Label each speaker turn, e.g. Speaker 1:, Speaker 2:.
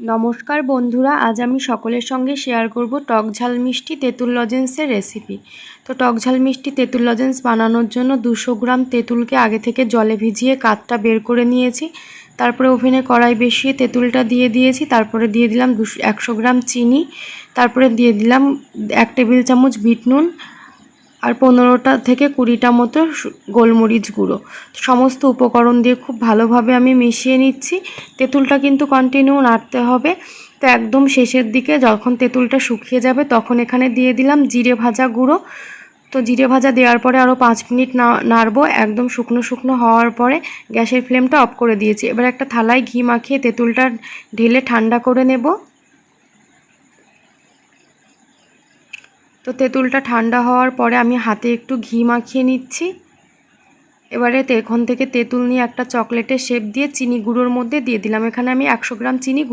Speaker 1: নমস্কার বন্ধুরা, আজ আমি সকলের সঙ্গে শেয়ার করব টক ঝাল মিষ্টি তেঁতুল লজেন্সের রেসিপি। তো টক ঝাল মিষ্টি তেঁতুল লজেন্স বানানোর জন্য 200 গ্রাম তেঁতুলকে আগে থেকে জলে ভিজিয়ে কাঠটা বের করে নিয়েছি। তারপরে ওভেনে কড়াই বসিয়ে তেঁতুলটা দিয়ে দিয়েছি। তারপরে দিয়ে দিলাম 100 গ্রাম চিনি। তারপরে দিয়ে দিলাম 1 টেবিল চামচ বিট নুন আর 15টা থেকে 20টা মতো গোলমরিচ গুঁড়ো। সমস্ত উপকরণ দিয়ে খুব ভালোভাবে আমি মিশিয়ে নিচ্ছি। তেঁতুলটা কিন্তু কন্টিনিউ নাড়তে হবে। তো একদম শেষের দিকে যখন তেঁতুলটা শুকিয়ে যাবে তখন এখানে দিয়ে দিলাম জিরে ভাজা গুঁড়ো। তো জিরে ভাজা দেওয়ার পরে আরও 5 মিনিট নাড়বো। একদম শুকনো শুকনো হওয়ার পরে গ্যাসের ফ্লেমটা অফ করে দিয়েছি। এবার একটা থালায় ঘি মাখিয়ে তেঁতুলটা ঢেলে ঠান্ডা করে নেব। তো তেঁতুলটা ঠান্ডা হওয়ার পরে আমি হাতে একটু ঘি মাখিয়ে নিচ্ছি। এবারে এখন থেকে তেঁতুল নিয়ে একটা চকলেটের শেপ দিয়ে চিনি গুঁড়োর মধ্যে দিয়ে দিলাম। এখানে আমি 100 গ্রাম চিনি গুঁড়ো